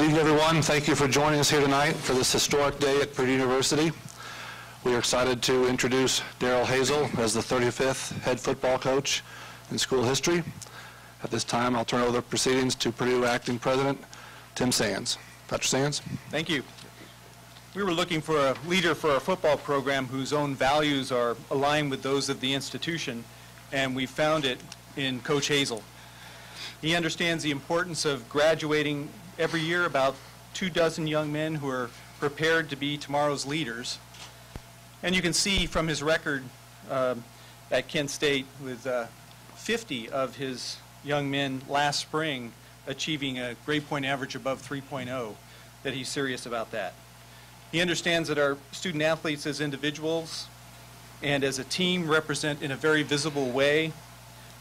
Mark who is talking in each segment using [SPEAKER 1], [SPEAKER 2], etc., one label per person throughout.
[SPEAKER 1] evening, everyone. Thank you for joining us here tonight for this historic day at Purdue University. We are excited to introduce Darrell Hazell as the 35th head football coach in school history. At this time, I'll turn over the proceedings to Purdue Acting President Tim Sands. Dr. Sands.
[SPEAKER 2] Thank you. We were looking for a leader for our football program whose own values are aligned with those of the institution, and we found it in Coach Hazel. He understands the importance of graduating every year about 24 young men who are prepared to be tomorrow's leaders. And you can see from his record at Kent State with 50 of his young men last spring achieving a grade point average above 3.0 that he's serious about that. He understands that our student athletes as individuals and as a team represent in a very visible way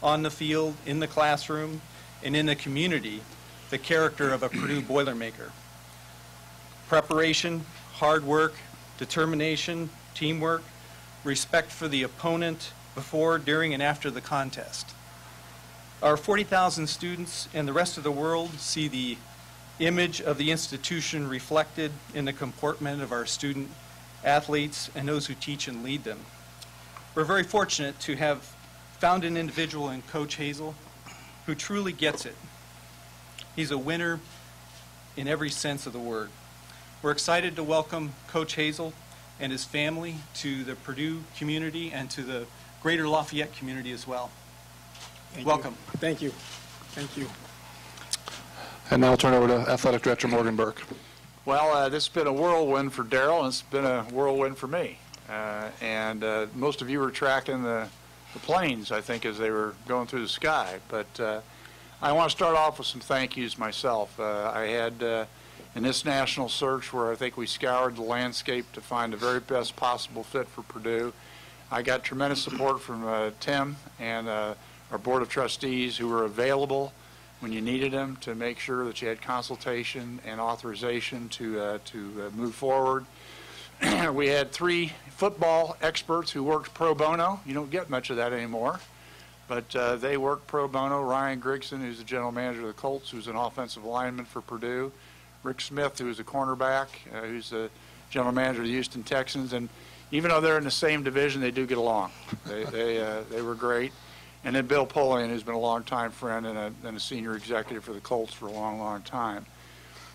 [SPEAKER 2] on the field, in the classroom, and in the community the character of a Purdue Boilermaker. Preparation, hard work, determination, teamwork, respect for the opponent before, during, and after the contest. Our 40,000 students and the rest of the world see the image of the institution reflected in the comportment of our student athletes and those who teach and lead them. We're very fortunate to have found an individual in Coach Hazel who truly gets it. He's a winner in every sense of the word. We're excited to welcome Coach Hazel and his family to the Purdue community and to the greater Lafayette community as well. Welcome.
[SPEAKER 3] Thank you. Thank you.
[SPEAKER 1] And now I'll turn over to Athletic Director Morgan Burke.
[SPEAKER 4] Well, this has been a whirlwind for Darrell, and it's been a whirlwind for me. Most of you were tracking the planes, I think, as they were going through the sky. But I want to start off with some thank yous myself. I had, in this national search where I think we scoured the landscape to find the very best possible fit for Purdue, I got tremendous support from Tim and our Board of Trustees who were available when you needed them to make sure that you had consultation and authorization to move forward. We had 3 football experts who worked pro bono. You don't get much of that anymore. But they worked pro bono. Ryan Grigson, who's the general manager of the Colts, who's an offensive lineman for Purdue. Rick Smith, who's a cornerback, who's the general manager of the Houston Texans. And even though they're in the same division, they do get along. They were great. And then Bill Polian, who's been a longtime friend and a senior executive for the Colts for a long, long time.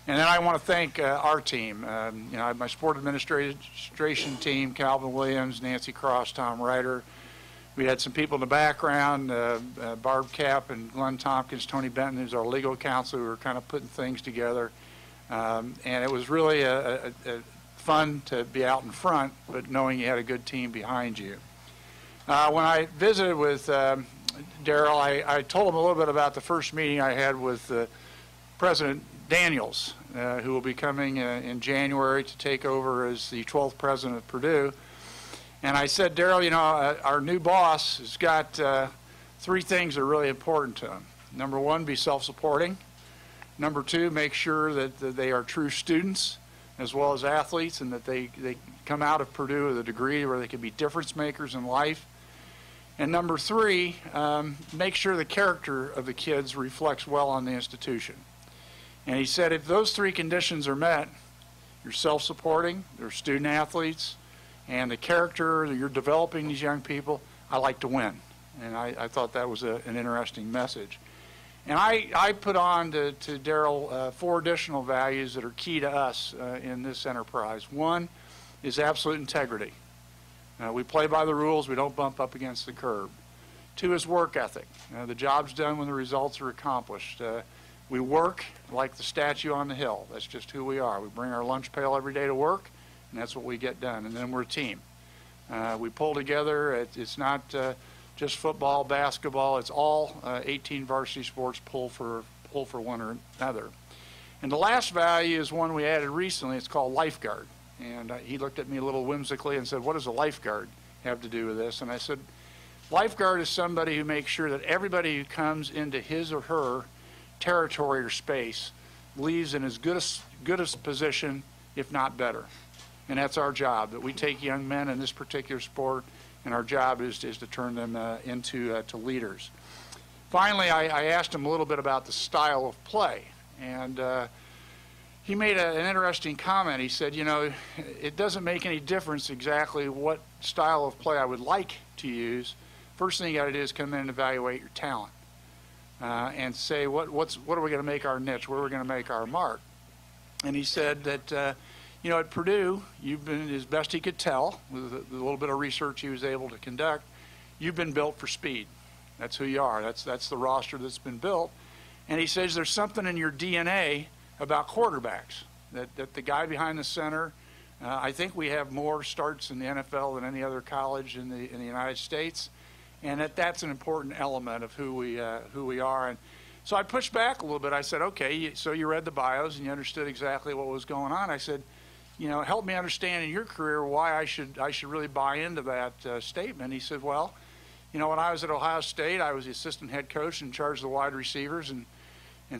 [SPEAKER 4] And then I want to thank our team. My sport administration team, Calvin Williams, Nancy Cross, Tom Ryder. We had some people in the background, Barb Kapp and Glenn Tompkins, Tony Benton, who's our legal counsel, who were kind of putting things together. And it was really fun to be out in front, but knowing you had a good team behind you. When I visited with Darrell, I told him a little bit about the first meeting I had with President Daniels, who will be coming in January to take over as the 12th president of Purdue. And I said, Darrell, our new boss has got 3 things that are really important to him. Number 1, be self-supporting. Number 2, make sure that they are true students as well as athletes and that they come out of Purdue with a degree where they can be difference makers in life. And number 3, make sure the character of the kids reflects well on the institution. And he said if those 3 conditions are met, you're self-supporting, they're student athletes, and the character that you're developing these young people, I like to win. And I thought that was an interesting message. And I put on to Darrell 4 additional values that are key to us in this enterprise. 1 is absolute integrity. We play by the rules. We don't bump up against the curb. 2 is work ethic. The job's done when the results are accomplished. We work like the statue on the hill. That's just who we are. We bring our lunch pail every day to work, and that's what we get done. And then we're a team. We pull together. It's not just football, basketball. It's all 18 varsity sports pull for one another. And the last value is one we added recently. It's called lifeguard. And he looked at me a little whimsically and said, what does a lifeguard have to do with this? And I said, lifeguard is somebody who makes sure that everybody who comes into his or her territory or space leaves in as good a position, if not better. And that's our job, that we take young men in this particular sport, and our job is to turn them into leaders. Finally, I asked him a little bit about the style of play. And he made an interesting comment. He said, you know, it doesn't make any difference exactly what style of play I would like to use. First thing you got to do is come in and evaluate your talent and say what are we going to make our niche, where are we going to make our mark. And he said that, you know, at Purdue, you've been, as best he could tell, with the little bit of research he was able to conduct, you've been built for speed. That's who you are. That's the roster that's been built. And he says there's something in your DNA about quarterbacks, that the guy behind the center, I think we have more starts in the NFL than any other college in the United States, and that's an important element of who we are. And so I pushed back a little bit. I said, okay, so you read the bios and you understood exactly what was going on. I said, you know, help me understand in your career why I should really buy into that statement. He said, well, you know, when I was at Ohio State, I was the assistant head coach in charge of the wide receivers, and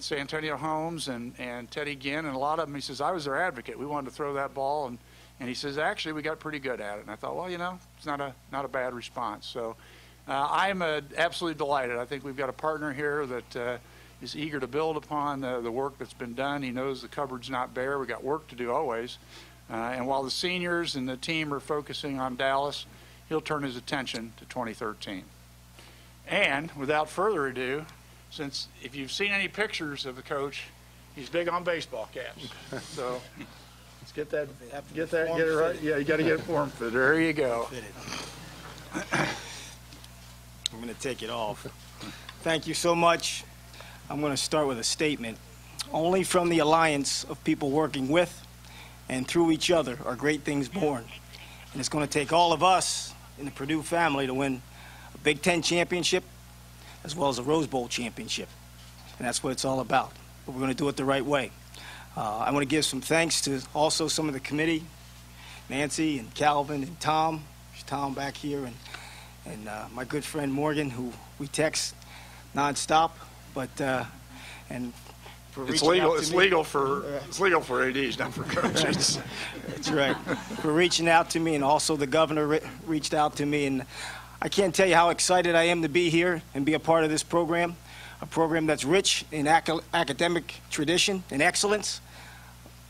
[SPEAKER 4] Santonio Holmes and Teddy Ginn and a lot of them. He says, I was their advocate. We wanted to throw that ball, and he says, actually, we got pretty good at it. And I thought, well, you know, it's not a bad response. So I'm absolutely delighted. I think we've got a partner here that is eager to build upon the work that's been done. He knows the cupboard's not bare. We've got work to do always. And while the seniors and the team are focusing on Dallas, he'll turn his attention to 2013. And without further ado, since if you've seen any pictures of the coach, he's big on baseball caps. So let's get it right. Yeah, you got to get it form fitted. There you go.
[SPEAKER 3] I'm going to take it off. Thank you so much. I'm going to start with a statement. Only from the alliance of people working with and through each other are great things born. And it's going to take all of us in the Purdue family to win a Big Ten championship as well as a Rose Bowl championship. And that's what it's all about. But we're going to do it the right way. I want to give some thanks to also some of the committee, Nancy and Calvin and Tom. There's Tom back here, and my good friend Morgan, who we text nonstop. But and for
[SPEAKER 4] It's
[SPEAKER 3] reaching
[SPEAKER 4] legal.
[SPEAKER 3] out to
[SPEAKER 4] It's
[SPEAKER 3] me.
[SPEAKER 4] legal for ADs, not for coaches.
[SPEAKER 3] That's right. For reaching out to me, and also the governor reached out to me, and I can't tell you how excited I am to be here and be a part of this program, a program that's rich in academic tradition and excellence,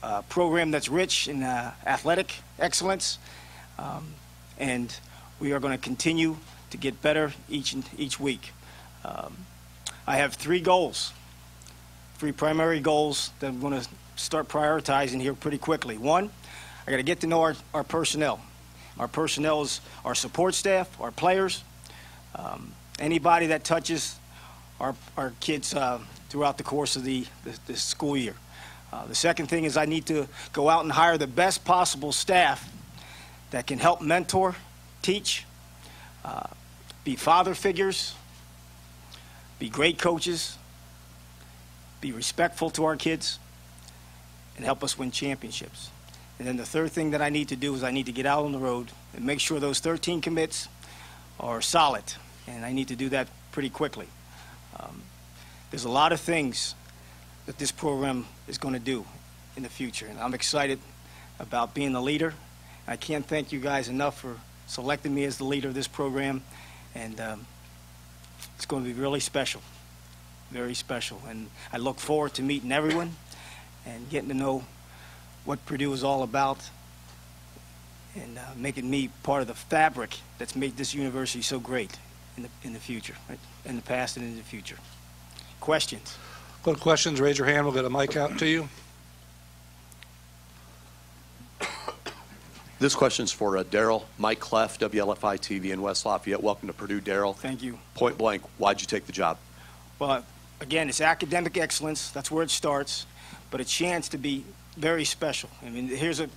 [SPEAKER 3] a program that's rich in athletic excellence, and we are going to continue to get better each week. I have three primary goals that I'm going to start prioritizing here pretty quickly. One, I got to get to know our personnel. Our personnel is our support staff, our players, anybody that touches our kids throughout the course of the school year. The second thing is I need to go out and hire the best possible staff that can help mentor, teach, be father figures, be great coaches, be respectful to our kids, and help us win championships. And then the third thing that I need to do is I need to get out on the road and make sure those 13 commits are solid. And I need to do that pretty quickly. There's a lot of things that this program is going to do in the future. And I'm excited about being the leader. I can't thank you guys enough for selecting me as the leader of this program. And it's going to be really special, very special. And I look forward to meeting everyone and getting to know what Purdue is all about, and making me part of the fabric that's made this university so great in the future, right? In the past and in the future. Questions?
[SPEAKER 1] Got questions? Raise your hand. We'll get a mic out to you.
[SPEAKER 5] This question's for Darrell. Mike Clef, WLFI TV in West Lafayette. Welcome to Purdue, Darrell.
[SPEAKER 3] Thank you.
[SPEAKER 5] Point blank, why'd you take the job?
[SPEAKER 3] Well, again, it's academic excellence. That's where it starts, but a chance to be very special. I mean, here's a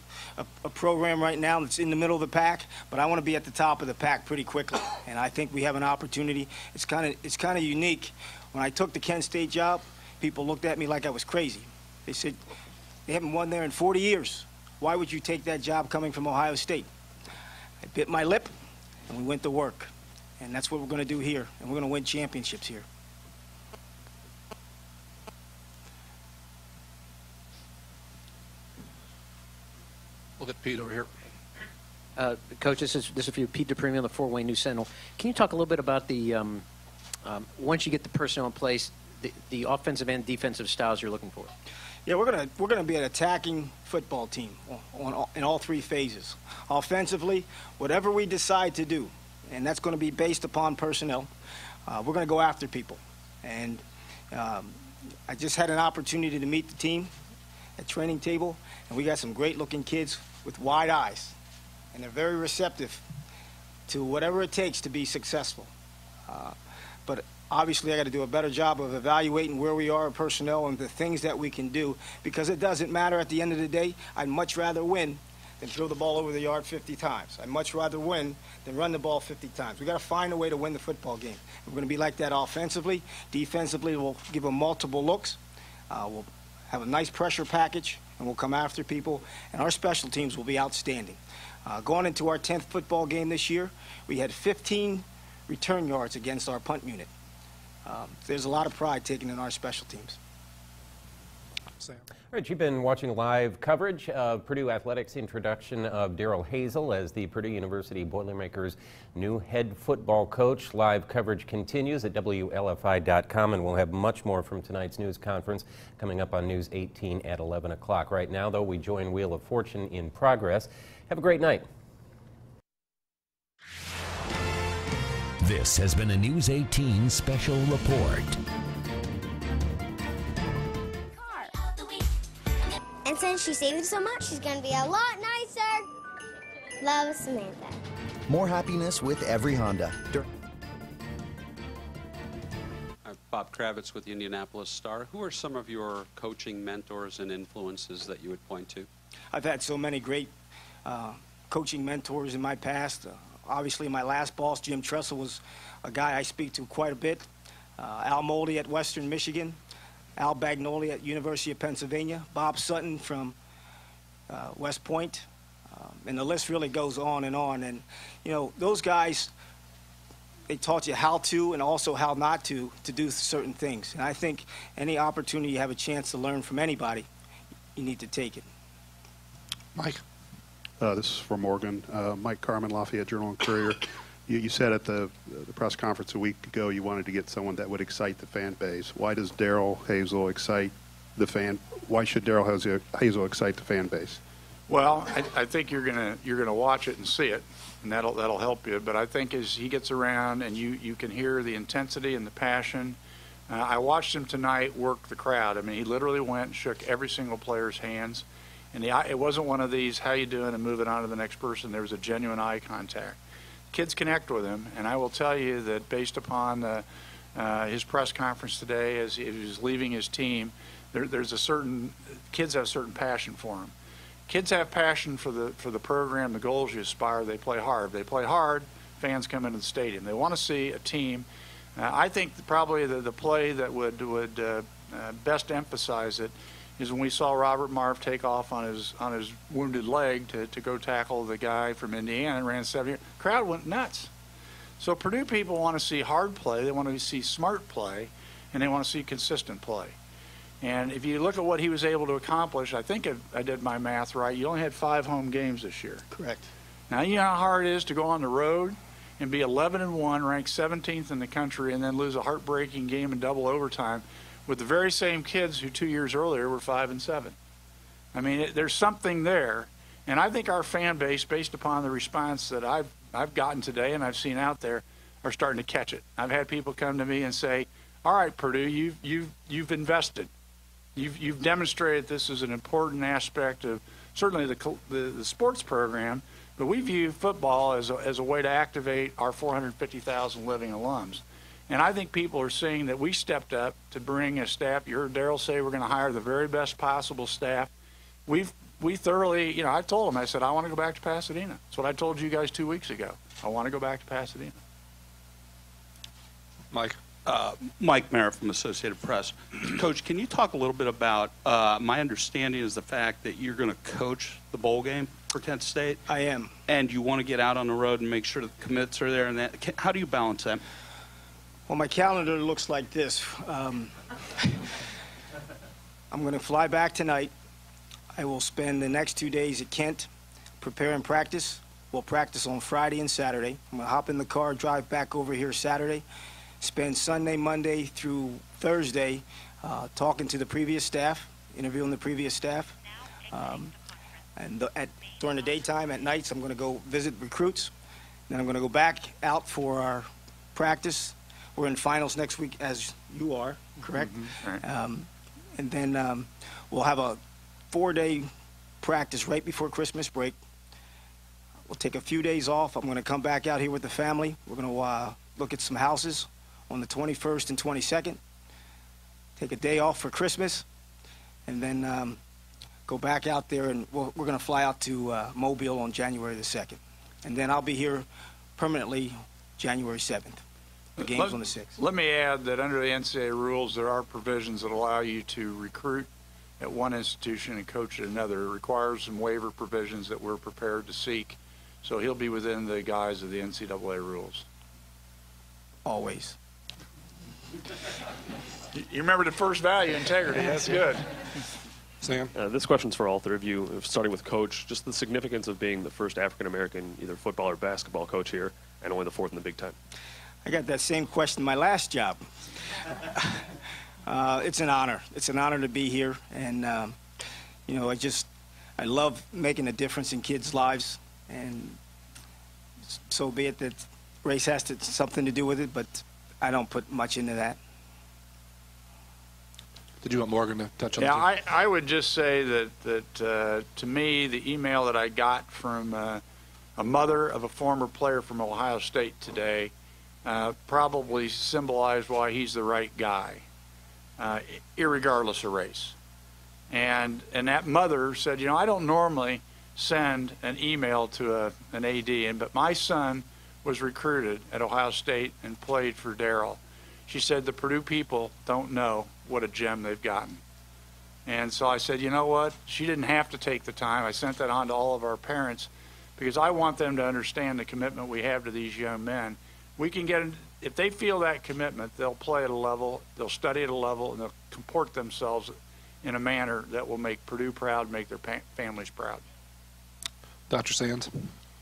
[SPEAKER 3] program right now that's in the middle of the pack, but I want to be at the top of the pack pretty quickly. And I think we have an opportunity. It's kind of unique. When I took the Kent State job, people looked at me like I was crazy. They said, they haven't won there in 40 years. Why would you take that job coming from Ohio State? I bit my lip, and we went to work. And that's what we're going to do here, and we're going to win championships here.
[SPEAKER 1] We'll get Pete over here.
[SPEAKER 6] Coach, this is for you, Pete DePremi on the Fort Wayne News Sentinel. Can you talk a little bit about the once you get the personnel in place, the offensive and defensive styles you're looking for?
[SPEAKER 3] Yeah, we're gonna be an attacking football team in all three phases. Offensively, whatever we decide to do, and that's going to be based upon personnel, we're going to go after people. And I just had an opportunity to meet the team at training table, and we got some great-looking kids with wide eyes, and they're very receptive to whatever it takes to be successful. But obviously, I got to do a better job of evaluating where we are in personnel and the things that we can do, because it doesn't matter at the end of the day. I'd much rather win than throw the ball over the yard 50 times. I'd much rather win than run the ball 50 times. We've got to find a way to win the football game. We're going to be like that offensively. Defensively, we'll give them multiple looks. We'll have a nice pressure package, and we'll come after people. And our special teams will be outstanding. Going into our 10th football game this year, we had 15 return yards against our punt unit. There's a lot of pride taken in our special teams.
[SPEAKER 7] Sam. All right, you've been watching live coverage of Purdue Athletics' introduction of Darrell Hazell as the Purdue University Boilermakers' new head football coach. Live coverage continues at WLFI.com, and we'll have much more from tonight's news conference coming up on News 18 at 11 o'clock. Right now, though, we join Wheel of Fortune in progress. Have a great night.
[SPEAKER 8] This has been a News 18 special report.
[SPEAKER 9] And since she saved so much, she's going to be a lot nicer. Love, Samantha.
[SPEAKER 10] More happiness with every Honda.
[SPEAKER 11] I'm Bob Kravitz with the Indianapolis Star. Who are some of your coaching mentors and influences that you would point to?
[SPEAKER 3] I've had so many great coaching mentors in my past. Obviously, my last boss, Jim Tressel, was a guy I speak to quite a bit. Al Moldy at Western Michigan, Al Bagnoli at University of Pennsylvania, Bob Sutton from West Point, and the list really goes on. And, you know, those guys, they taught you how to and also how not to do certain things. And I think any opportunity you have a chance to learn from anybody, you need to take it.
[SPEAKER 1] Mike.
[SPEAKER 7] This is from Morgan. Mike Carmen, Lafayette Journal and Courier. You said at the press conference a week ago you wanted to get someone that would excite the fan base. Why does Darrell Hazell excite the fan? Why should Darrell Hazell excite the fan base?
[SPEAKER 4] Well, I think you're gonna watch it and see it, and that'll help you. But I think as he gets around and you can hear the intensity and the passion. I watched him tonight work the crowd. I mean, he literally went and shook every single player's hands. And it wasn't one of these, how you doing, and moving on to the next person. There was a genuine eye contact. Kids connect with him, and I will tell you that based upon his press conference today as he was leaving his team, there's a certain, kids have a certain passion for him. Kids have passion for the program, the goals you aspire. They play hard. If they play hard, fans come into the stadium. They want to see a team. I think probably the play that would best emphasize it is when we saw Robert Marv take off on his wounded leg to go tackle the guy from Indiana and ran 7 years. Crowd went nuts. So Purdue people want to see hard play, they want to see smart play, and they want to see consistent play. And if you look at what he was able to accomplish, I think I did my math right, you only had 5 home games this year.
[SPEAKER 3] Correct.
[SPEAKER 4] Now you know how hard it is to go on the road and be 11-1, ranked 17th in the country, and then lose a heartbreaking game in double overtime with the very same kids who 2 years earlier were 5-7. I mean, there's something there, and I think our fan base, based upon the response that I've gotten today and I've seen out there, are starting to catch it. I've had people come to me and say, "All right, Purdue, you've invested, you've demonstrated this is an important aspect of certainly the sports program, but we view football as a way to activate our 450,000 living alums." And I think people are seeing that we stepped up to bring a staff. You heard Darrell say we're going to hire the very best possible staff. We thoroughly, you know, I told him, I said, I want to go back to Pasadena. That's what I told you guys 2 weeks ago. I want to go back to Pasadena.
[SPEAKER 1] Mike.
[SPEAKER 11] Mike Merritt from Associated Press. Coach, can you talk a little bit about, my understanding is the fact that you're going to coach the bowl game for Kent State.
[SPEAKER 3] I am.
[SPEAKER 11] And you want to get out on the road and make sure the commits are there. And that. How do you balance that?
[SPEAKER 3] Well, my calendar looks like this. I'm going to fly back tonight. I will spend the next 2 days at Kent, prepare and practice. We'll practice on Friday and Saturday. I'm going to hop in the car, drive back over here Saturday, spend Sunday, Monday through Thursday talking to the previous staff interviewing the previous staff. During the daytime, at nights, I'm going to go visit recruits. Then I'm going to go back out for our practice. We're in finals next week, as you are, correct?
[SPEAKER 4] Right.
[SPEAKER 3] And then we'll have a 4-day practice right before Christmas break. We'll take a few days off. I'm going to come back out here with the family. We're going to look at some houses on the 21st and 22nd. Take a day off for Christmas, and then go back out there, and we're going to fly out to Mobile on January the 2nd. And then I'll be here permanently January 7th. The game's on the 6th.
[SPEAKER 4] Let me add that under the NCAA rules, there are provisions that allow you to recruit at one institution and coach at another. It requires some waiver provisions that we're prepared to seek. So he'll be within the guise of the NCAA rules.
[SPEAKER 3] Always.
[SPEAKER 4] You remember the first value, integrity. That's good.
[SPEAKER 1] Sam?
[SPEAKER 12] This question's for all three of you, starting with Coach. Just the significance of being the first African-American either football or basketball coach here, and only the fourth in the Big Ten.
[SPEAKER 3] I got that same question in my last job. It's an honor. It's an honor to be here, and I love making a difference in kids' lives, and so be it that race has something to do with it, but I don't put much into that.
[SPEAKER 1] Did you want Morgan to touch on
[SPEAKER 4] Yeah,
[SPEAKER 1] that?
[SPEAKER 4] I would just say that to me, the email that I got from a mother of a former player from Ohio State today probably symbolized why he's the right guy, irregardless of race. And that mother said, I don't normally send an email to an AD, but my son was recruited at Ohio State and played for Darrell. She said the Purdue people don't know what a gem they've gotten. And so I said, you know what? She didn't have to take the time. I sent that on to all of our parents because I want them to understand the commitment we have to these young men. We can get, if they feel that commitment, they'll play at a level, they'll study at a level, and they'll comport themselves in a manner that will make Purdue proud, make their families proud.
[SPEAKER 1] Dr. Sands?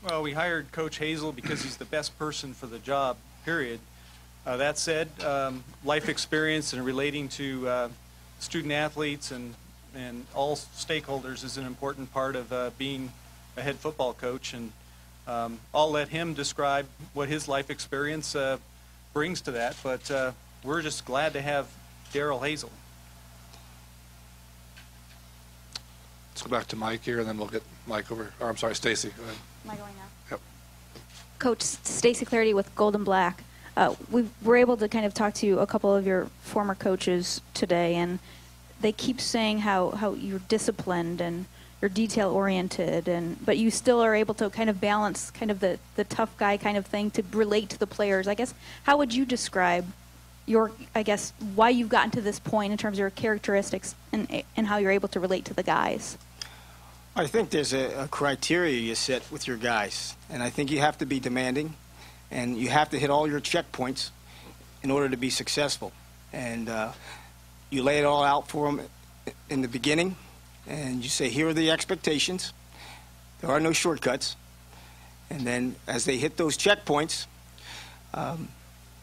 [SPEAKER 2] Well, we hired Coach Hazel because he's the best person for the job, period. That said, life experience and relating to student athletes and all stakeholders is an important part of being a head football coach. And I'll let him describe what his life experience brings to that. But we're just glad to have Darrell Hazell.
[SPEAKER 1] Let's go back to Mike here, and then we'll get Mike over. Or I'm sorry, Stacy. Go ahead.
[SPEAKER 13] Am I going now?
[SPEAKER 1] Yep.
[SPEAKER 13] Coach Stacy Clarity with Gold and Black. We were able to kind of talk to a couple of your former coaches today, and they keep saying how you're disciplined and you're detail-oriented, but you still are able to kind of balance kind of the tough guy kind of thing to relate to the players. I guess, how would you describe why you've gotten to this point in terms of your characteristics and how you're able to relate to the guys?
[SPEAKER 3] I think there's a criteria you set with your guys, and I think you have to be demanding, and you have to hit all your checkpoints in order to be successful. And you lay it all out for them in the beginning, and you say, here are the expectations. There are no shortcuts. And then as they hit those checkpoints,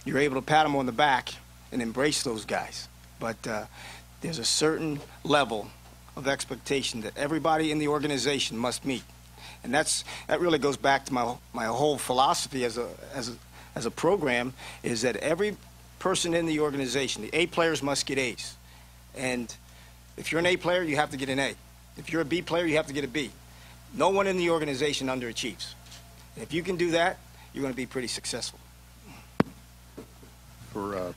[SPEAKER 3] you're able to pat them on the back and embrace those guys. But there's a certain level of expectation that everybody in the organization must meet. And that really goes back to my whole philosophy as a program, is that every person in the organization, the A players must get A's. And if you're an A player, you have to get an A. If you're a B player, you have to get a B. No one in the organization underachieves. And if you can do that, you're going to be pretty successful.
[SPEAKER 14] For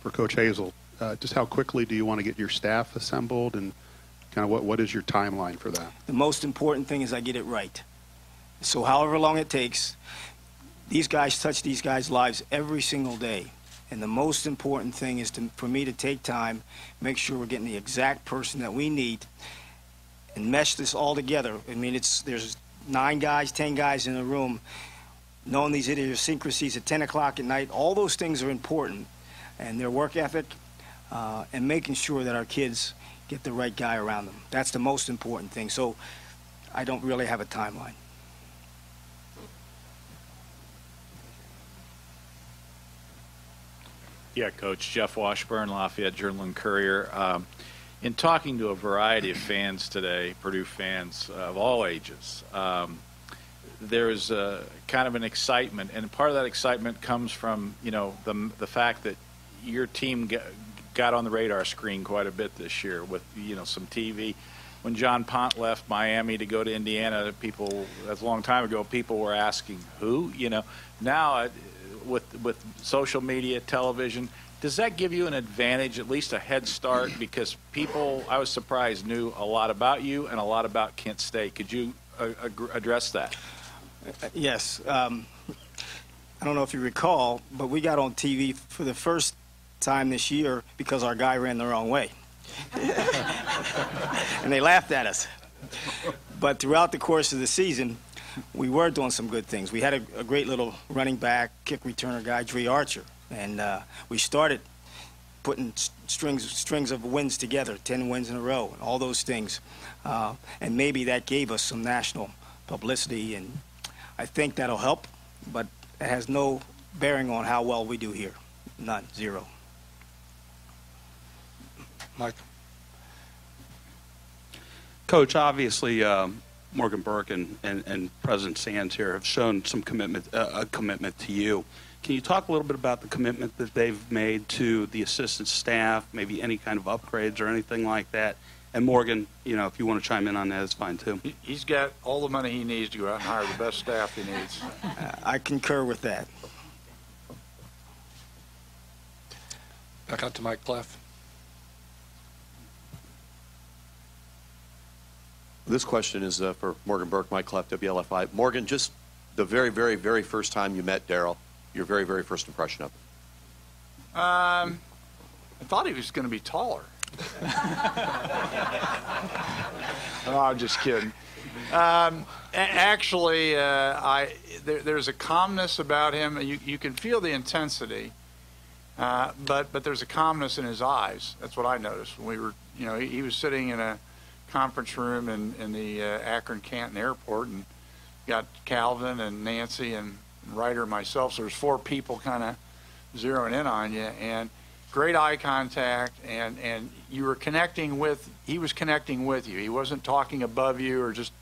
[SPEAKER 14] Coach Hazel, just how quickly do you want to get your staff assembled, and kind of what is your timeline for that? The
[SPEAKER 3] most important thing is I get it right. So however long it takes, these guys touch these guys' lives every single day. And the most important thing is for me to take time, make sure we're getting the exact person that we need, and mesh this all together. I mean, there's 9 guys, 10 guys in a room, knowing these idiosyncrasies at 10 o'clock at night. All those things are important, and their work ethic, and making sure that our kids get the right guy around them. That's the most important thing. So I don't really have a timeline.
[SPEAKER 15] Yeah, Coach. Jeff Washburn, Lafayette Journal and Courier. in talking to a variety of fans today, Purdue fans of all ages, there's kind of an excitement, and part of that excitement comes from, you know, the fact that your team got on the radar screen quite a bit this year with, you know, some TV. When John Pont left Miami to go to Indiana, people, that's a long time ago, people were asking, who? You know, now with social media, television, does that give you an advantage, at least a head start? Because people, I was surprised, knew a lot about you and a lot about Kent State. Could you address that?
[SPEAKER 3] Yes. I don't know if you recall, but we got on TV for the first time this year because our guy ran the wrong way. And they laughed at us. But throughout the course of the season, we were doing some good things. We had a great little running back, kick returner guy, Dre Archer. And we started putting strings of wins together, 10 wins in a row, and all those things. And maybe that gave us some national publicity, and I think that'll help, but it has no bearing on how well we do here. None, zero.
[SPEAKER 1] Mike.
[SPEAKER 11] Coach, obviously Morgan Burke and President Sands here have shown some commitment, a commitment to you. Can you talk a little bit about the commitment that they've made to the assistant staff, maybe any kind of upgrades or anything like that? And Morgan, you know, if you want to chime in on that, it's fine too.
[SPEAKER 4] He's got all the money he needs to go out and hire the best staff he needs.
[SPEAKER 3] I concur with that.
[SPEAKER 1] Back out to Mike Clef.
[SPEAKER 5] This question is for Morgan Burke, Mike Clef, WLFI. Morgan, just the very, very, very first time you met Darrell, your very, very first impression of him.
[SPEAKER 4] I thought he was going to be taller. No, I'm just kidding. Actually, there's a calmness about him. You can feel the intensity, but there's a calmness in his eyes. That's what I noticed when we were, you know, he was sitting in a conference room in the Akron-Canton airport, and got Calvin and Nancy and Ryder and myself. So there's 4 people kind of zeroing in on you, and great eye contact, and you were connecting with, he was connecting with you. He wasn't talking above you or just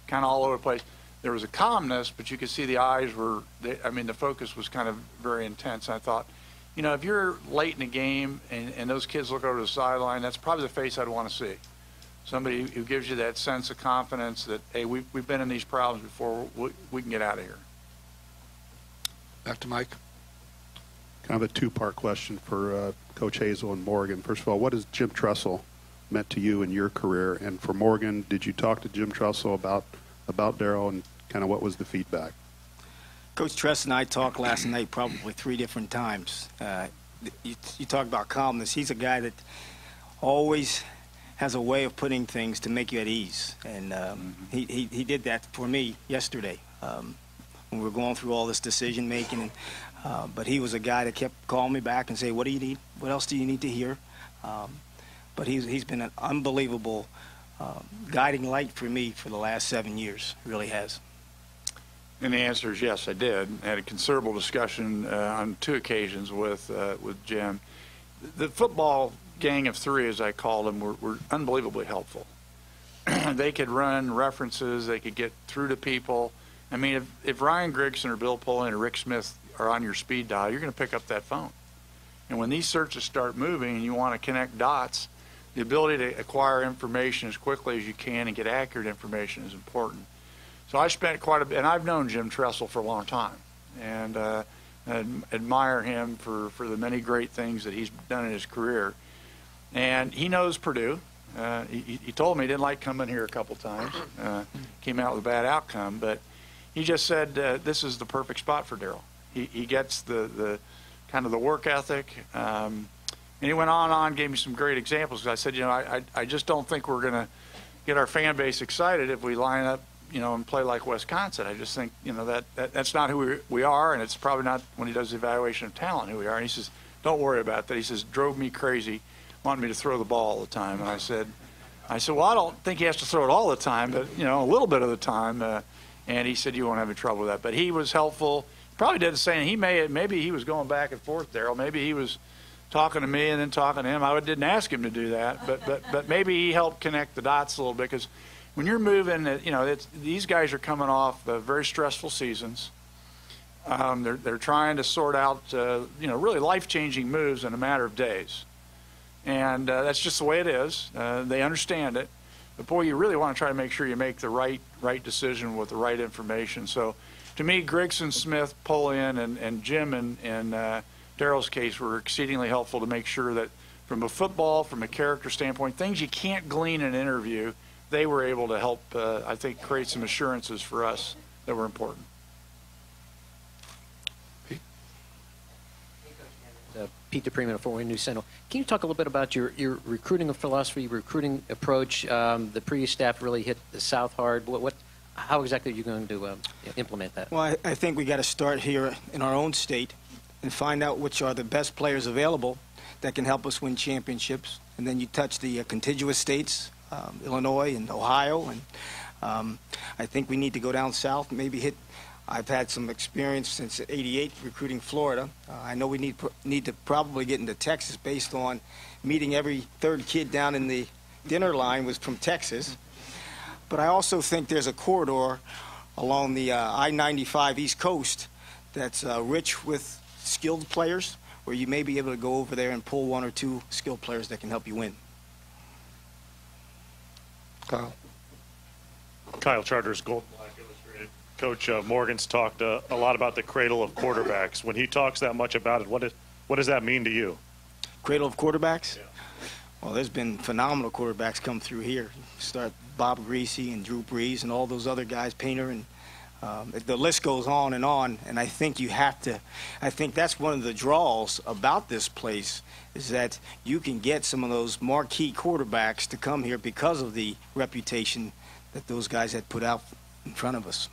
[SPEAKER 4] kind of all over the place. There was a calmness, but you could see the eyes were, I mean, the focus was kind of very intense. I thought, you know, if you're late in the game and those kids look over the sideline, that's probably the face I'd want to see. Somebody who gives you that sense of confidence that, hey, we've been in these problems before, we can get out of here.
[SPEAKER 1] Back to Mike.
[SPEAKER 14] Kind of a two-part question for Coach Hazel and Morgan. First of all, what has Jim Tressel meant to you in your career? And for Morgan, did you talk to Jim Tressel about Darrell, and kind of what was the feedback?
[SPEAKER 3] Coach Tress and I talked last night probably 3 different times. You talk about calmness. He's a guy that always has a way of putting things to make you at ease, and he did that for me yesterday when we were going through all this decision making. But he was a guy that kept calling me back and say, "What do you need? What else do you need to hear?" But he's been an unbelievable guiding light for me for the last 7 years. He really has.
[SPEAKER 4] And the answer is yes, I did. I had a considerable discussion on 2 occasions with Jim. The football gang of 3, as I called them, were unbelievably helpful. They could run references. They could get through to people. I mean, if Ryan Grigson or Bill Pullen or Rick Smith are on your speed dial, you're going to pick up that phone. And when these searches start moving and you want to connect dots, the ability to acquire information as quickly as you can and get accurate information is important. So I spent quite a bit, and I've known Jim Tressel for a long time, and admire him for the many great things that he's done in his career. And he knows Purdue. He told me he didn't like coming here a couple times. Came out with a bad outcome, but he just said this is the perfect spot for Darrell. He gets the kind of the work ethic, and he went on, gave me some great examples. Because I said, you know, I just don't think we're going to get our fan base excited if we line up, you know, and play like Wisconsin. I just think, you know, that's not who we are, and it's probably not, when he does the evaluation of talent, who we are. And he says, don't worry about that. He says, drove me crazy, wanted me to throw the ball all the time. And I said, well, I don't think he has to throw it all the time, but, you know, a little bit of the time. And he said, you won't have any trouble with that. But he was helpful. Probably did the same. Maybe he was going back and forth, Darrell. Maybe he was talking to me and then talking to him. I didn't ask him to do that, but maybe he helped connect the dots a little bit, because when you're moving, these guys are coming off very stressful seasons. They're trying to sort out, really life-changing moves in a matter of days. And that's just the way it is. They understand it. But, boy, you really want to try to make sure you make the right decision with the right information. So, to me, Grigson, Smith, Polian, and Jim and Darrell's case were exceedingly helpful to make sure that from a football, from a character standpoint, things you can't glean in an interview, they were able to help, I think, create some assurances for us that were important.
[SPEAKER 6] Pete DePrima, Fort Wayne News Sentinel. Can you talk a little bit about your recruiting philosophy, recruiting approach? The previous staff really hit the South hard. How exactly are you going to implement that?
[SPEAKER 3] Well, I think we got to start here in our own state and find out which are the best players available that can help us win championships. And then you touch the contiguous states, Illinois and Ohio. And I think we need to go down south, maybe hit. I've had some experience since '88 recruiting Florida. I know we need to probably get into Texas based on meeting every third kid down in the dinner line was from Texas. But I also think there's a corridor along the I-95 East Coast that's rich with skilled players, where you may be able to go over there and pull one or two skilled players that can help you win.
[SPEAKER 16] Kyle Charters, Golden Black Illustrated. Coach Morgan's talked a lot about the cradle of quarterbacks. When he talks that much about it, what does that mean to you?
[SPEAKER 3] Cradle of quarterbacks?
[SPEAKER 16] Yeah.
[SPEAKER 3] Well, there's been phenomenal quarterbacks come through here. Start Bob Greasy and Drew Brees and all those other guys, Painter, and the list goes on. And I think you have to, I think that's one of the draws about this place, is that you can get some of those marquee quarterbacks to come here because of the reputation that those guys had put out in front of us.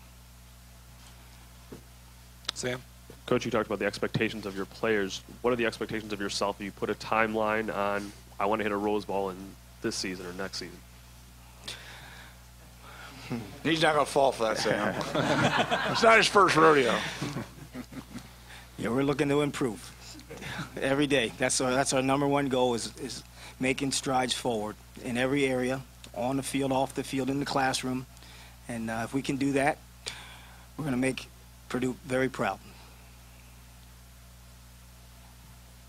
[SPEAKER 1] Sam?
[SPEAKER 12] Coach, you talked about the expectations of your players. What are the expectations of yourself if you put a timeline on, I want to hit a Rose Bowl in this season or next season?
[SPEAKER 4] He's not going to fall for that, Sam. It's not his first rodeo.
[SPEAKER 3] Yeah, we're looking to improve every day. That's our number one goal, is making strides forward in every area, on the field, off the field, in the classroom. And if we can do that, we're going to make Purdue very proud.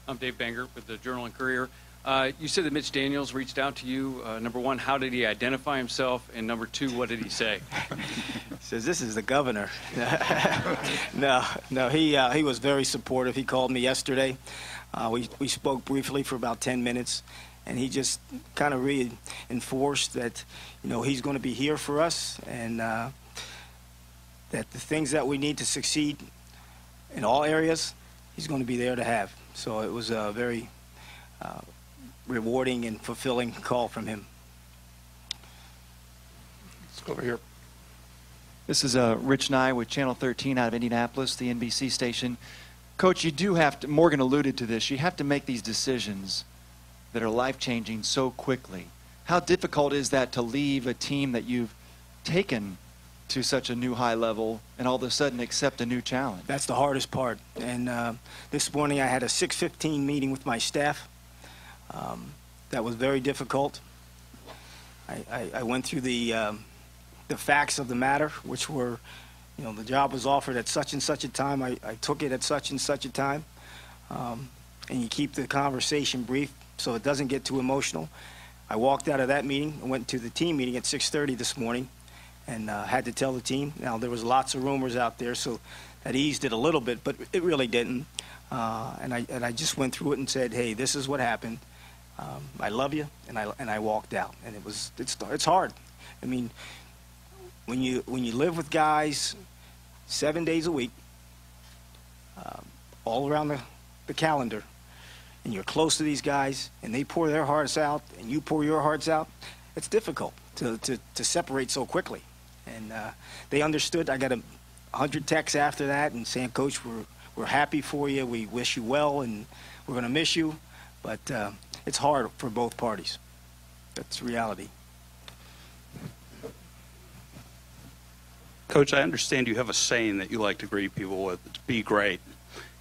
[SPEAKER 17] I'm Dave Banger with the Journal and Courier. You said that Mitch Daniels reached out to you. Number one, how did he identify himself? And number two, what did he say?
[SPEAKER 3] He says, this is the governor. No, he was very supportive. He called me yesterday. We spoke briefly for about 10 minutes, and he just kind of reinforced that, he's going to be here for us, and that the things that we need to succeed in all areas, he's going to be there to have. So it was a very rewarding and fulfilling call from him.
[SPEAKER 1] Let's go over here.
[SPEAKER 18] This is Rich Nye with Channel 13 out of Indianapolis, the NBC station. Coach, you do have to, Morgan alluded to this, you have to make these decisions that are life-changing so quickly. How difficult is that to leave a team that you've taken to such a new high level and all of a sudden accept a new challenge?
[SPEAKER 3] That's the hardest part. And this morning I had a 6:15 meeting with my staff. That was very difficult. I went through the facts of the matter, which were, the job was offered at such and such a time. I took it at such and such a time. And you keep the conversation brief so it doesn't get too emotional. I walked out of that meeting and went to the team meeting at 6:30 this morning, and had to tell the team. Now, there was lots of rumors out there, so that eased it a little bit, but it really didn't. And I just went through it and said, hey, this is what happened. I love you, and I walked out. And it's hard. I mean, when you live with guys 7 days a week, all around the calendar, and you're close to these guys, and they pour their hearts out, and you pour your hearts out, it's difficult to separate so quickly. And they understood. I got 100 texts after that and saying, Coach, we're happy for you. We wish you well, and we're going to miss you. But it's hard for both parties. That's reality.
[SPEAKER 11] Coach, I understand you have a saying that you like to greet people with, it's be great.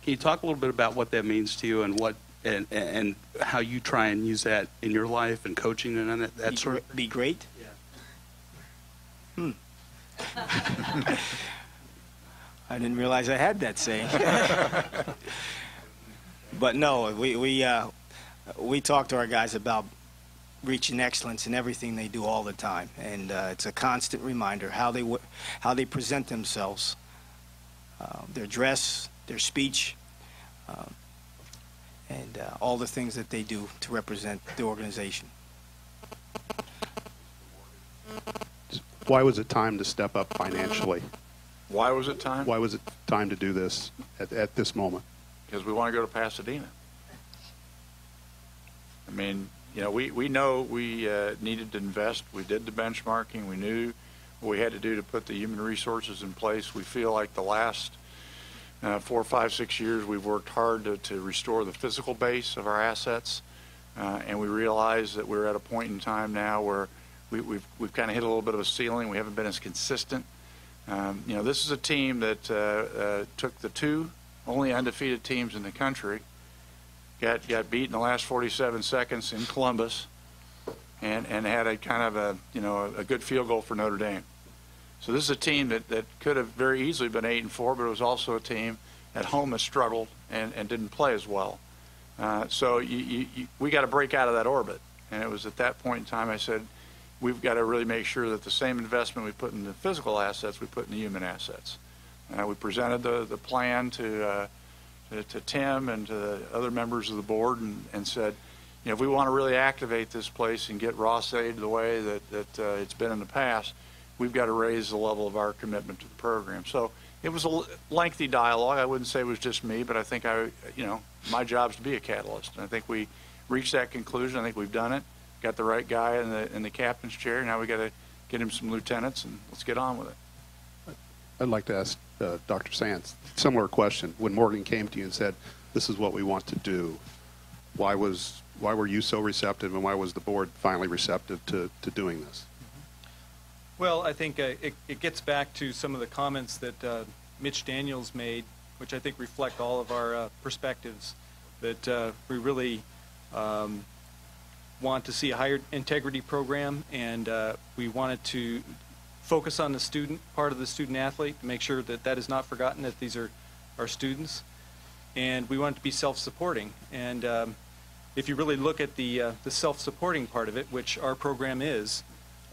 [SPEAKER 11] Can you talk a little bit about what that means to you and what and how you try and use that in your life and coaching and that sort of.
[SPEAKER 3] Be great. Yeah. I didn't realize I had that saying. But no, we talk to our guys about reaching excellence in everything they do all the time, and it's a constant reminder how they present themselves, their dress, their speech, and all the things that they do to represent the organization.
[SPEAKER 14] Why was it time to step up financially?
[SPEAKER 4] Why was it time?
[SPEAKER 14] Why was it time to do this at this moment?
[SPEAKER 4] Because we want to go to Pasadena. I mean, you know, we know we needed to invest. We did the benchmarking. We knew what we had to do to put the human resources in place. We feel like the last 4, 5, 6 years we've worked hard to restore the physical base of our assets, and we realize that we're at a point in time now where we've kind of hit a little bit of a ceiling. We haven't been as consistent. You know, this is a team that took the 2 only undefeated teams in the country, got beat in the last 47 seconds in Columbus, and had a kind of a good field goal for Notre Dame. So this is a team that could have very easily been 8-4, but it was also a team at home that struggled and didn't play as well. So we got to break out of that orbit. And it was at that point in time I said, we've got to really make sure that the same investment we put in the physical assets, we put in the human assets. We presented the plan to Tim and to the other members of the board and said, you know, if we want to really activate this place and get Ross Aid the way that it's been in the past, we've got to raise the level of our commitment to the program. So it was a lengthy dialogue. I wouldn't say it was just me, but I think my job is to be a catalyst. And I think we reached that conclusion. I think we've done it. Got the right guy in the captain's chair. Now we got to get him some lieutenants, and let's get on with it.
[SPEAKER 14] I'd like to ask Dr. Sands similar question. When Morgan came to you and said, "This is what we want to do," why were you so receptive, and why was the board finally receptive to doing this?
[SPEAKER 2] Well, I think it gets back to some of the comments that Mitch Daniels made, which I think reflect all of our perspectives, that we really want to see a higher integrity program, and we wanted to focus on the student, part of the student athlete, to make sure that that is not forgotten, that these are our students. And we want it to be self-supporting. And if you really look at the self-supporting part of it, which our program is,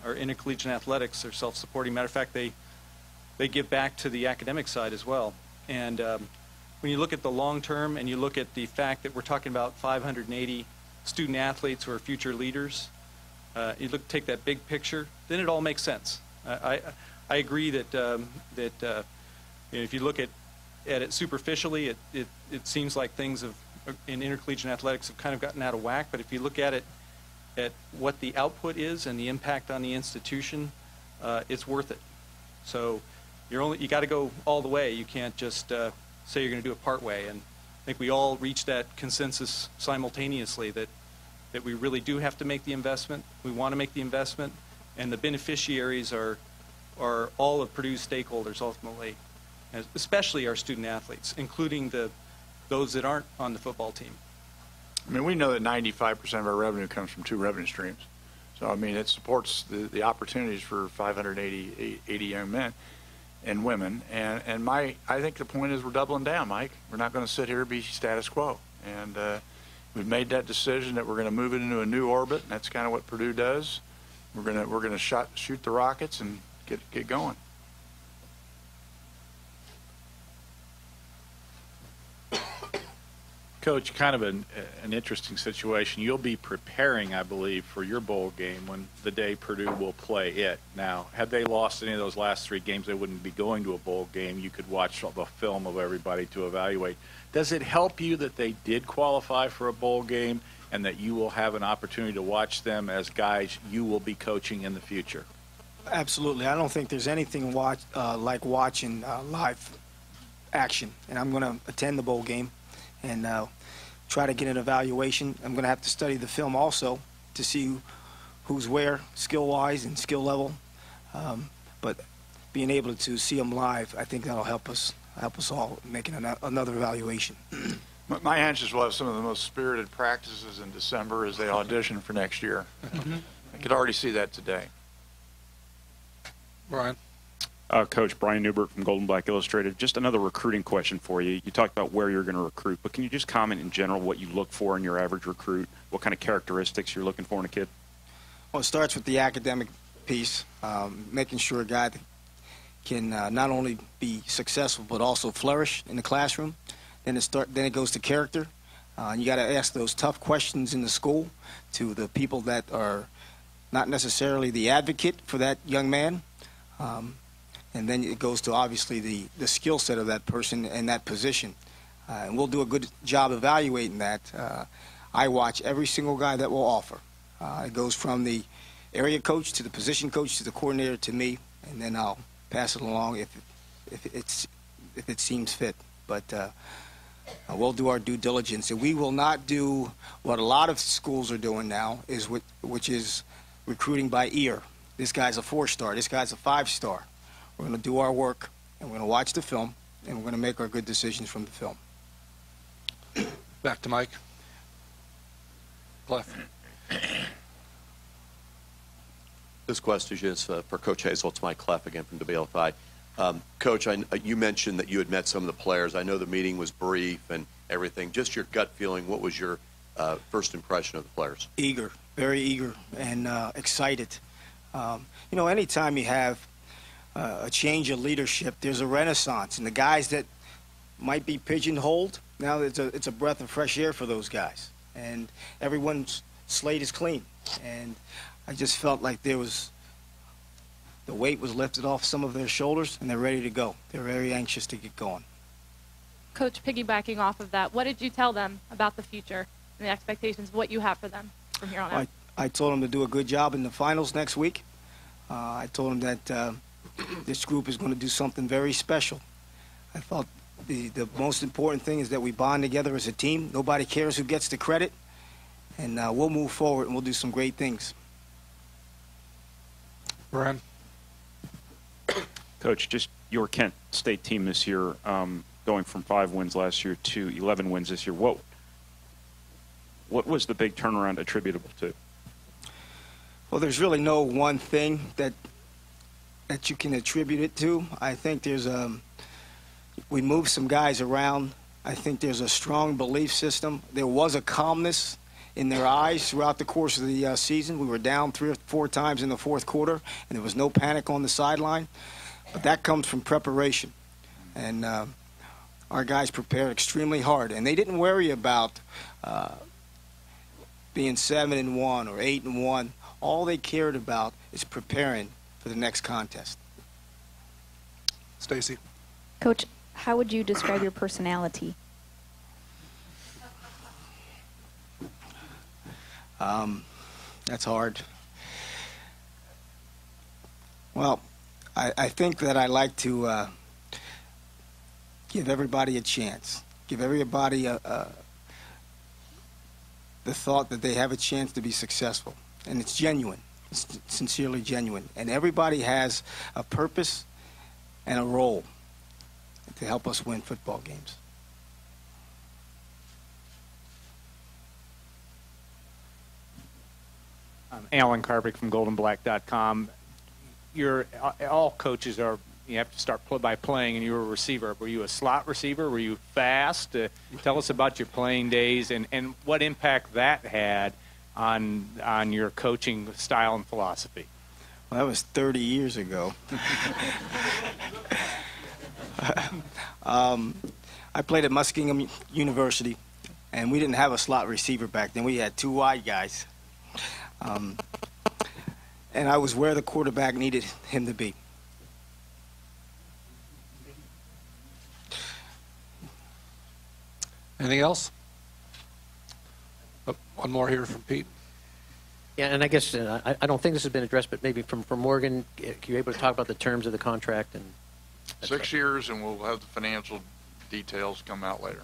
[SPEAKER 2] our intercollegiate athletics are self-supporting. Matter of fact, they give back to the academic side as well. And when you look at the long term and you look at the fact that we're talking about 580 student athletes who are future leaders, take that big picture, then it all makes sense. I agree that if you look at it superficially, it seems like things in intercollegiate athletics have kind of gotten out of whack. But if you look at it at what the output is and the impact on the institution, it's worth it. So you got to go all the way. You can't just say you're going to do it part way. And I think we all reached that consensus simultaneously that we really do have to make the investment. We want to make the investment, and the beneficiaries are all of Purdue's stakeholders ultimately, especially our student athletes, including those that aren't on the football team.
[SPEAKER 4] I mean, we know that 95% of our revenue comes from 2 revenue streams. So, I mean, it supports the opportunities for 580 young men and women. And I think the point is we're doubling down, Mike. We're not going to sit here and be status quo. And we've made that decision that we're going to move it into a new orbit, and that's kind of what Purdue does. We're going to shoot the rockets and get going.
[SPEAKER 15] Coach, kind of an interesting situation. You'll be preparing, I believe, for your bowl game when the day Purdue will play it. Now, had they lost any of those last 3 games, they wouldn't be going to a bowl game. You could watch the film of everybody to evaluate. Does it help you that they did qualify for a bowl game and that you will have an opportunity to watch them as guys you will be coaching in the future?
[SPEAKER 3] Absolutely. I don't think there's anything like watching live action. And I'm going to attend the bowl game and try to get an evaluation. I'm going to have to study the film also to see who's where skill-wise and skill level. But being able to see them live, I think that'll help us all making another evaluation.
[SPEAKER 4] My answers will have some of the most spirited practices in December as they audition for next year. I could already see that today.
[SPEAKER 1] Brian.
[SPEAKER 19] Coach, Brian Newbert from Golden Black Illustrated. Just another recruiting question for you. You talked about where you're going to recruit, but can you just comment in general what you look for in your average recruit, what kind of characteristics you're looking for in a kid?
[SPEAKER 3] Well, it starts with the academic piece, making sure a guy can not only be successful but also flourish in the classroom. Then it goes to character. You got to ask those tough questions in the school to the people that are not necessarily the advocate for that young man. And then it goes to obviously the skill set of that person and that position. And we'll do a good job evaluating that. I watch every single guy that we'll offer. It goes from the area coach to the position coach to the coordinator to me, and then I'll pass it along if it seems fit. But we'll do our due diligence, and we will not do what a lot of schools are doing now, which is recruiting by ear. This guy's a 4-star. This guy's a 5-star. We're going to do our work, and we're going to watch the film, and we're going to make our good decisions from the film.
[SPEAKER 1] Back to Mike. Cliff.
[SPEAKER 5] This question is for Coach Hazel. It's Mike Clef again from WLFI. Coach, you mentioned that you had met some of the players. I know the meeting was brief and everything. Just your gut feeling, what was your first impression of the players?
[SPEAKER 3] Eager, very eager, and excited. You know, anytime you have a change of leadership, there's a renaissance. And the guys that might be pigeonholed, now it's a breath of fresh air for those guys. And everyone's slate is clean. And I just felt like the weight was lifted off some of their shoulders, and they're ready to go. They're very anxious to get going.
[SPEAKER 20] Coach, piggybacking off of that, what did you tell them about the future and the expectations of what you have for them from here on out?
[SPEAKER 3] I told them to do a good job in the finals next week. I told them that this group is going to do something very special. I felt the most important thing is that we bond together as a team. Nobody cares who gets the credit, and we'll move forward and we'll do some great things.
[SPEAKER 1] Brian.
[SPEAKER 19] Coach, just your Kent State team this year, going from 5 wins last year to 11 wins this year. What was the big turnaround attributable to?
[SPEAKER 3] Well, there's really no one thing that you can attribute it to. I think we moved some guys around. I think there's a strong belief system. There was a calmness in their eyes throughout the course of the season. We were down 3 or 4 times in the fourth quarter, and there was no panic on the sideline. But that comes from preparation. And our guys prepared extremely hard. And they didn't worry about being 7-1 or 8-1. All they cared about is preparing for the next contest.
[SPEAKER 1] Stacy.
[SPEAKER 13] Coach, how would you describe your personality?
[SPEAKER 3] That's hard. Well, I think that I like to give everybody a chance. Give everybody the thought that they have a chance to be successful. And it's genuine. It's sincerely genuine. And everybody has a purpose and a role to help us win football games.
[SPEAKER 21] Alan Carpick from GoldenBlack.com. All coaches are, you have to start by playing, and you're a receiver. Were you a slot receiver? Were you fast? Tell us about your playing days and what impact that had on your coaching style and philosophy.
[SPEAKER 3] Well, that was 30 years ago. I played at Muskingum University, and we didn't have a slot receiver back then. We had 2 wide guys. And I was where the quarterback needed him to be.
[SPEAKER 1] Anything else? One more here from Pete.
[SPEAKER 6] Yeah, and I guess I don't think this has been addressed, but maybe from Morgan, are you able to talk about the terms of the contract? And
[SPEAKER 4] 6 years, and we'll have the financial details come out later.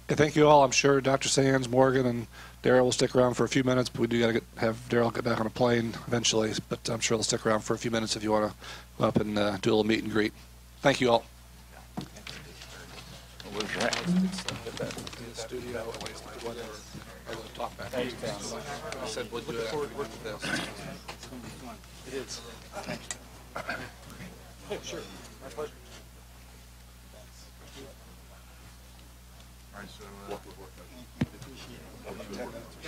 [SPEAKER 1] Okay, thank you all. I'm sure Dr. Sands, Morgan, and Darrell will stick around for a few minutes, but we do got to have Darrell get back on a plane eventually. But I'm sure they'll stick around for a few minutes if you want to go up and do a little meet and greet. Thank you all.
[SPEAKER 15] was right.
[SPEAKER 1] Studio, whatever, or the talk back. I said, we'll do it after we work with this. It is. Oh, sure. My pleasure. All right, so,